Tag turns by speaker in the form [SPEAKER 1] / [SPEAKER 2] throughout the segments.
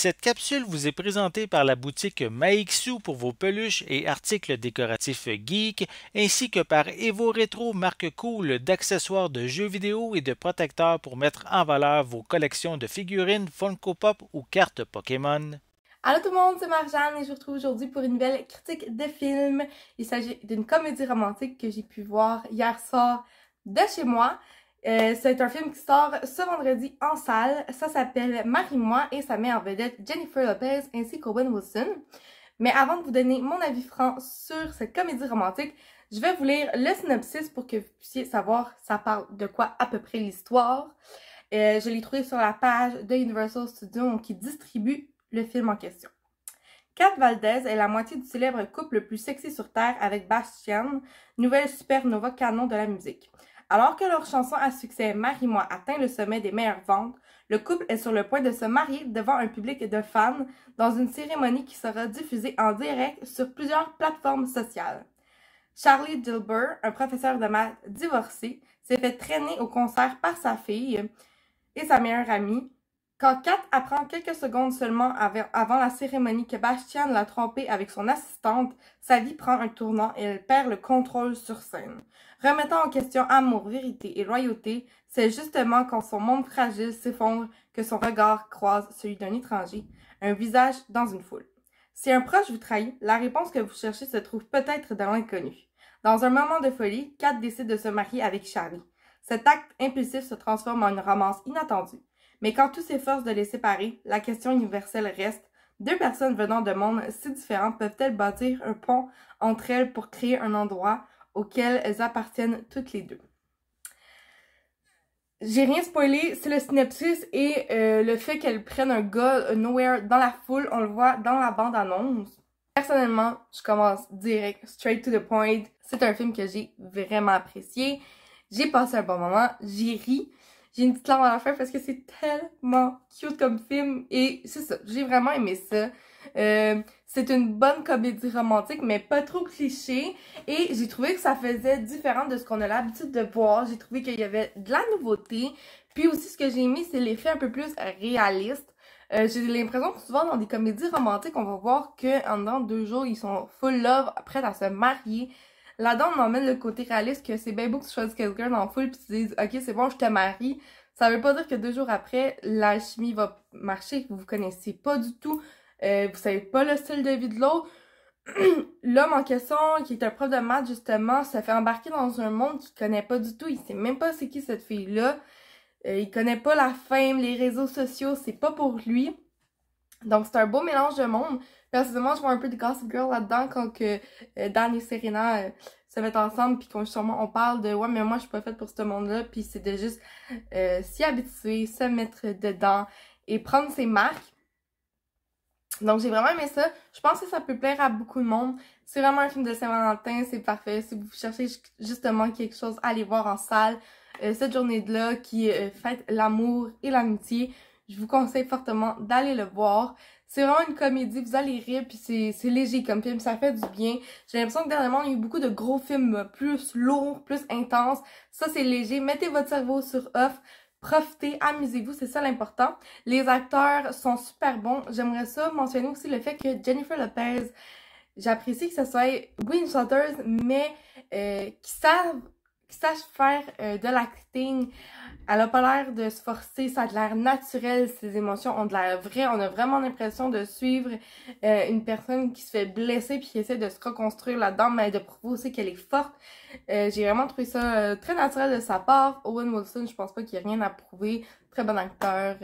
[SPEAKER 1] Cette capsule vous est présentée par la boutique Maixu pour vos peluches et articles décoratifs geek, ainsi que par Evo Retro, marque cool d'accessoires de jeux vidéo et de protecteurs pour mettre en valeur vos collections de figurines Funko Pop ou cartes Pokémon.
[SPEAKER 2] Allô tout le monde, c'est Marjane et je vous retrouve aujourd'hui pour une nouvelle critique de film. Il s'agit d'une comédie romantique que j'ai pu voir hier soir de chez moi. C'est un film qui sort ce vendredi en salle. Ça s'appelle Marie-moi et ça met en vedette Jennifer Lopez ainsi qu'Owen Wilson. Mais avant de vous donner mon avis franc sur cette comédie romantique, je vais vous lire le synopsis pour que vous puissiez savoir ça parle de quoi à peu près l'histoire. Je l'ai trouvé sur la page de Universal Studios qui distribue le film en question. Kat Valdez est la moitié du célèbre couple le plus sexy sur Terre avec Bastian, nouvelle supernova canon de la musique. Alors que leur chanson à succès Marie-moi atteint le sommet des meilleures ventes, le couple est sur le point de se marier devant un public de fans dans une cérémonie qui sera diffusée en direct sur plusieurs plateformes sociales. Charlie Gilbert, un professeur de maths divorcé, s'est fait traîner au concert par sa fille et sa meilleure amie. Quand Kat apprend quelques secondes seulement avant la cérémonie que Bastian l'a trompée avec son assistante, sa vie prend un tournant et elle perd le contrôle sur scène. Remettant en question amour, vérité et loyauté, c'est justement quand son monde fragile s'effondre que son regard croise celui d'un étranger, un visage dans une foule. Si un proche vous trahit, la réponse que vous cherchez se trouve peut-être dans l'inconnu. Dans un moment de folie, Kat décide de se marier avec Charlie. Cet acte impulsif se transforme en une romance inattendue. Mais quand tout s'efforce de les séparer, la question universelle reste: deux personnes venant de mondes si différents peuvent-elles bâtir un pont entre elles pour créer un endroit auquel elles appartiennent toutes les deux? J'ai rien spoilé, c'est le synopsis et le fait qu'elles prennent un gars nowhere dans la foule, on le voit dans la bande-annonce. Personnellement, je commence direct, straight to the point. C'est un film que j'ai vraiment apprécié. J'ai passé un bon moment, j'ai ri. J'ai une petite larme à la fin parce que c'est tellement cute comme film et c'est ça, j'ai vraiment aimé ça. C'est une bonne comédie romantique mais pas trop cliché et j'ai trouvé que ça faisait différent de ce qu'on a l'habitude de voir. J'ai trouvé qu'il y avait de la nouveauté. Puis aussi ce que j'ai aimé, c'est l'effet un peu plus réaliste. J'ai l'impression que souvent dans des comédies romantiques, on va voir que en dedans de 2 jours, ils sont full love, prêts à se marier. Là-dedans, on emmène le côté réaliste que c'est bien beau que tu choisisses quelqu'un dans la foule pis tu te dises ok, c'est bon, je te marie. Ça veut pas dire que 2 jours après, l'alchimie va marcher, que vous vous connaissez pas du tout, vous savez pas le style de vie de l'autre. L'homme en question, qui est un prof de maths justement, se fait embarquer dans un monde qu'il connaît pas du tout. Il sait même pas c'est qui cette fille-là. Il connaît pas la fame, les réseaux sociaux, c'est pas pour lui. Donc c'est un beau mélange de monde. Personnellement, je vois un peu de Gossip Girl là-dedans quand que Dan et Serena se mettent ensemble puis qu'on sûrement on parle de ouais mais moi je suis pas faite pour ce monde-là puis c'est de juste s'y habituer, se mettre dedans et prendre ses marques. Donc j'ai vraiment aimé ça. Je pense que ça peut plaire à beaucoup de monde. C'est vraiment un film de Saint-Valentin, c'est parfait. Si vous cherchez justement quelque chose à aller voir en salle, cette journée-là qui fête l'amour et l'amitié, je vous conseille fortement d'aller le voir. C'est vraiment une comédie, vous allez rire, puis c'est léger comme film, ça fait du bien. J'ai l'impression que dernièrement, il y a eu beaucoup de gros films plus lourds, plus intenses. Ça, c'est léger. Mettez votre cerveau sur off. Profitez, amusez-vous, c'est ça l'important. Les acteurs sont super bons. J'aimerais ça mentionner aussi le fait que Jennifer Lopez, j'apprécie que ce soit oui une chanteuse, mais qui sache faire de l'acting. Elle a pas l'air de se forcer, ça a de l'air naturel, ses émotions ont de l'air vraies. On a vraiment l'impression de suivre une personne qui se fait blesser puis qui essaie de se reconstruire là-dedans, mais de prouver aussi qu'elle est forte. J'ai vraiment trouvé ça très naturel de sa part. Owen Wilson, je pense pas qu'il y ait rien à prouver. Très bon acteur.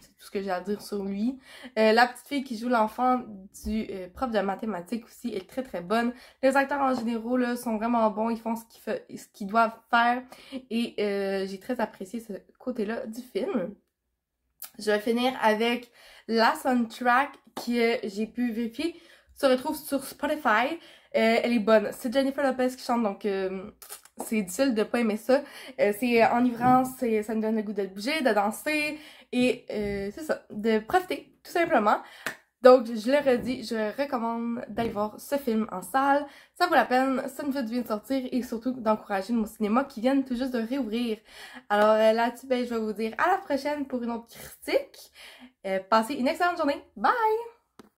[SPEAKER 2] C'est tout ce que j'ai à dire sur lui. La petite fille qui joue l'enfant du prof de mathématiques aussi est très très bonne. Les acteurs en général là, sont vraiment bons, ils font ce qu'ils doivent faire et j'ai très apprécié ce côté-là du film. Je vais finir avec la soundtrack que j'ai pu vérifier se retrouve sur Spotify. Elle est bonne. C'est Jennifer Lopez qui chante, donc c'est difficile de pas aimer ça. C'est enivrant, ça me donne le goût de bouger, de danser et c'est ça, de profiter, tout simplement. Donc, je le redis, je recommande d'aller voir ce film en salle. Ça vaut la peine, ça nous fait du bien de sortir et surtout d'encourager nos cinémas qui viennent tout juste de réouvrir. Alors là-dessus, ben, je vais vous dire à la prochaine pour une autre critique. Passez une excellente journée. Bye!